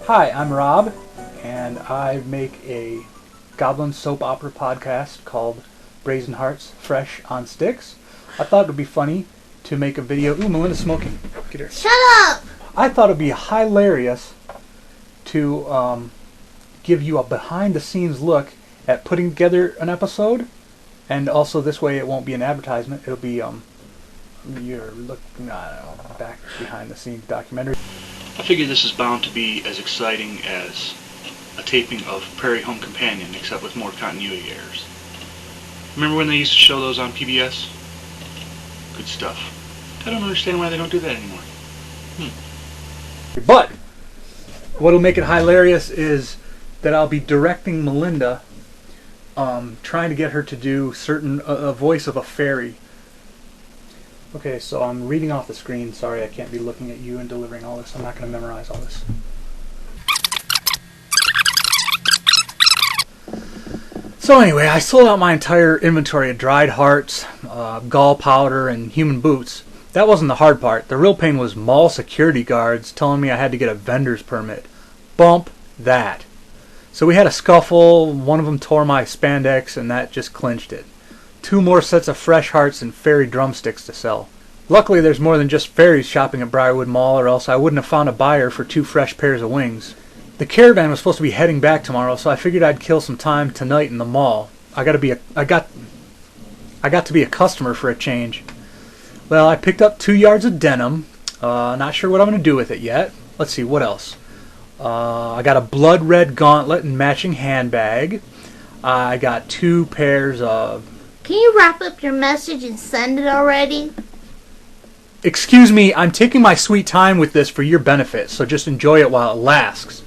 Hi, I'm Rob, and I make a goblin soap opera podcast called Brazen Hearts, Fresh on Sticks. I thought it would be funny to make a video. Ooh, Melinda's smoking. Get her. Shut up! I thought it would be hilarious to give you a behind-the-scenes look at putting together an episode, and also this way it won't be an advertisement. It'll be your look, I don't know, back behind-the-scenes documentary. I figure this is bound to be as exciting as a taping of Prairie Home Companion, except with more continuity errors. Remember when they used to show those on PBS? Good stuff. I don't understand why they don't do that anymore. But what'll make it hilarious is that I'll be directing Melinda, trying to get her to do a voice of a fairy. Okay, so I'm reading off the screen. Sorry, I can't be looking at you and delivering all this. I'm not going to memorize all this. So anyway, I sold out my entire inventory of dried hearts, gall powder, and human boots. That wasn't the hard part. The real pain was mall security guards telling me I had to get a vendor's permit. Bump that. So we had a scuffle. One of them tore my spandex, and that just clinched it. 2 more sets of fresh hearts and fairy drumsticks to sell. Luckily, there's more than just fairies shopping at Briarwood Mall, or else I wouldn't have found a buyer for 2 fresh pairs of wings. The caravan was supposed to be heading back tomorrow, so I figured I'd kill some time tonight in the mall. I got to be a customer for a change. Well, I picked up 2 yards of denim. Not sure what I'm going to do with it yet. Let's see, what else? I got a blood red gauntlet and matching handbag. I got 2 pairs of... Can you wrap up your message and send it already? Excuse me, I'm taking my sweet time with this for your benefit, so just enjoy it while it lasts.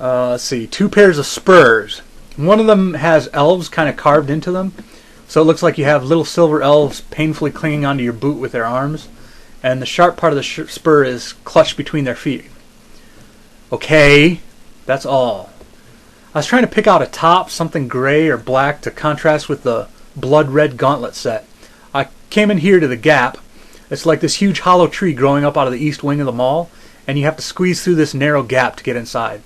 Let's see, 2 pairs of spurs. One of them has elves kind of carved into them, so it looks like you have little silver elves painfully clinging onto your boot with their arms, and the sharp part of the spur is clutched between their feet. Okay, that's all. I was trying to pick out a top, something gray or black to contrast with the blood red gauntlet set. I came in here to the Gap. It's like this huge hollow tree growing up out of the east wing of the mall, and you have to squeeze through this narrow gap to get inside.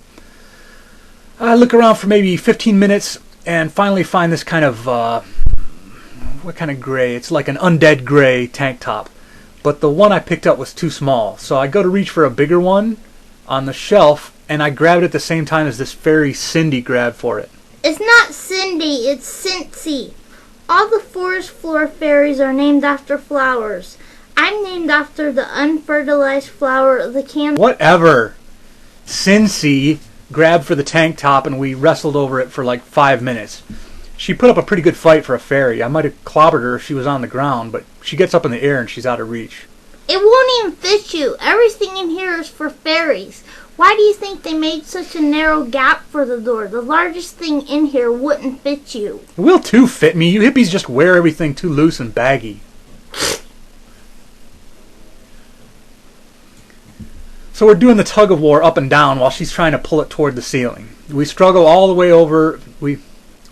I look around for maybe 15 minutes and finally find this kind of, what kind of gray? It's like an undead gray tank top. But the one I picked up was too small, so I go to reach for a bigger one on the shelf, and I grabbed it at the same time as this fairy Cindy grabbed for it. It's not Cindy, it's Sinsi. All the forest floor fairies are named after flowers. I'm named after the unfertilized flower of the cancer. Whatever. Sinsi grabbed for the tank top, and we wrestled over it for like 5 minutes. She put up a pretty good fight for a fairy. I might have clobbered her if she was on the ground, but she gets up in the air and she's out of reach. It won't even fit you. Everything in here is for fairies. Why do you think they made such a narrow gap for the door? The largest thing in here wouldn't fit you. It will too fit me. You hippies just wear everything too loose and baggy. So we're doing the tug of war up and down while she's trying to pull it toward the ceiling. We struggle all the way over. We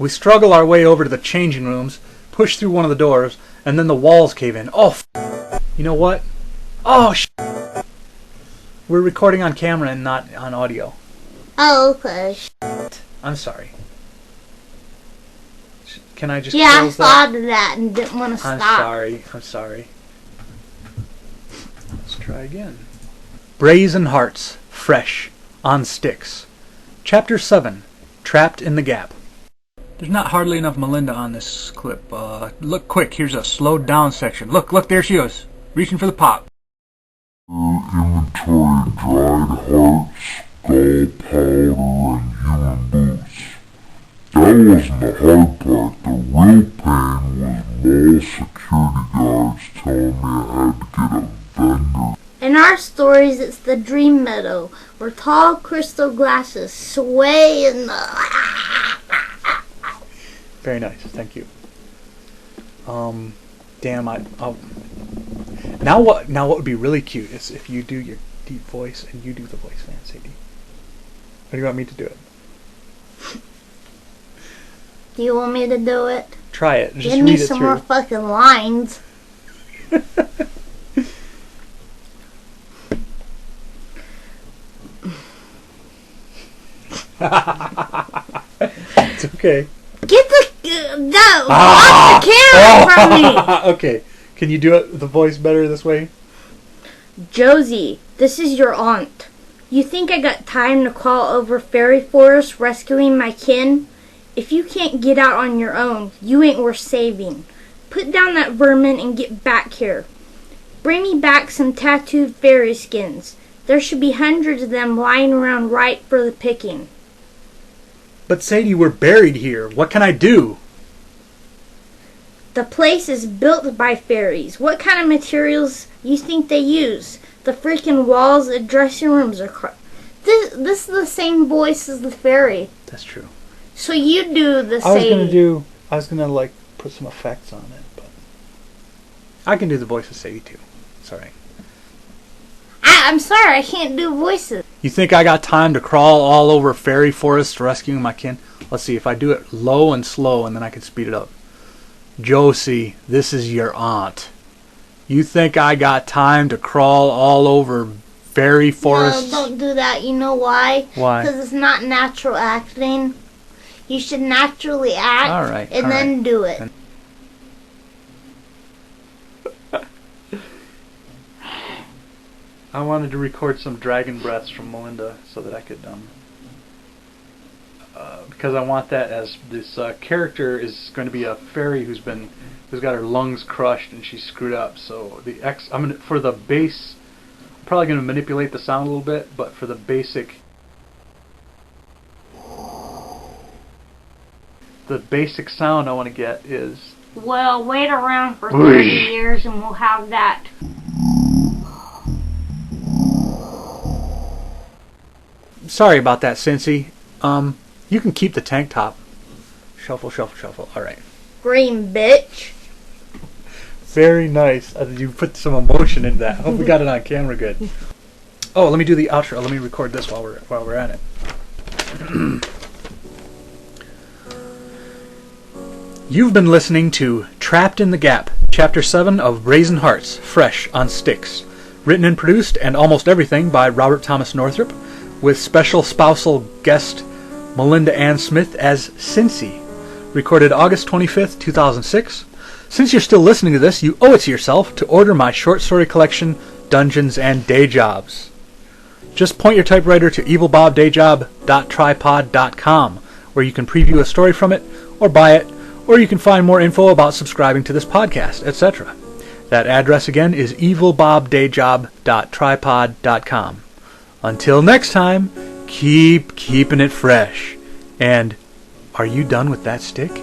struggle our way over to the changing rooms, push through one of the doors, and then the walls cave in. Oh, you know what? Oh, we're recording on camera and not on audio. Oh, okay. I'm sorry. Can I just Yeah, I close that? thought of that and didn't want to stop. I'm sorry. Let's try again. Brazen Hearts, Fresh on Sticks. Chapter 7, Trapped in the Gap. There's not hardly enough Melinda on this clip. Look quick, here's a slowed down section. Look, there she is, reaching for the pop. Inventory dried hearts, gall powder, and human boots. That wasn't the hard part. The real pain was mall security guards telling me I had to get a vendor. In our stories, it's the Dream Meadow, where tall crystal glasses sway in the... Very nice, thank you. Damn, Now what would be really cute is if you do your deep voice and you do the voice, Nancy. Or do you want me to do it? Do you want me to do it? Try it. Just Give me read it some through. more fucking lines. It's okay. Get off the camera from me! Okay. Can you do the voice better this way? Josie, this is your aunt. You think I got time to crawl over fairy forest rescuing my kin? If you can't get out on your own, you ain't worth saving. Put down that vermin and get back here. Bring me back some tattooed fairy skins. There should be hundreds of them lying around ripe for the picking. But Sadie, we're buried here. What can I do? The place is built by fairies. What kind of materials you think they use? The freaking walls of dressing rooms are This is the same voice as the fairy. That's true. So you do the Sadie. I was gonna like put some effects on it, but I can do the voice of Sadie too. Sorry. I'm sorry, I can't do voices. You think I got time to crawl all over fairy forest rescuing my kin? Let's see if I do it low and slow, and then I can speed it up. Josie, this is your aunt. You think I got time to crawl all over fairy forest? No, don't do that. You know why? Why? Because it's not natural acting. You should naturally act and then do it. I wanted to record some dragon breaths from Melinda so that I could, because I want that as this character is going to be a fairy who's got her lungs crushed and she's screwed up. So for the bass, I'm probably going to manipulate the sound a little bit, but for the basic sound I want to get is. Well, wait around for 30 years and we'll have that. Sorry about that, Sinsi. You can keep the tank top. Shuffle, shuffle, shuffle. All right. Green bitch. Very nice. You put some emotion into that. I hope we got it on camera good. Oh, let me do the outro. Let me record this while we're at it. You've been listening to Trapped in the Gap, Chapter 7 of Brazen Hearts, fresh on sticks. Written and produced and almost everything by Robert Thomas Northrop, with special spousal guest Melinda Ann Smith as Sinsi. Recorded August 25th, 2006. Since you're still listening to this, you owe it to yourself to order my short story collection, Dungeons and Day Jobs. Just point your typewriter to evilbobdayjob.tripod.com, where you can preview a story from it, or buy it, or you can find more info about subscribing to this podcast, etc. That address again is evilbobdayjob.tripod.com. Until next time, keep keeping it fresh. And are you done with that stick?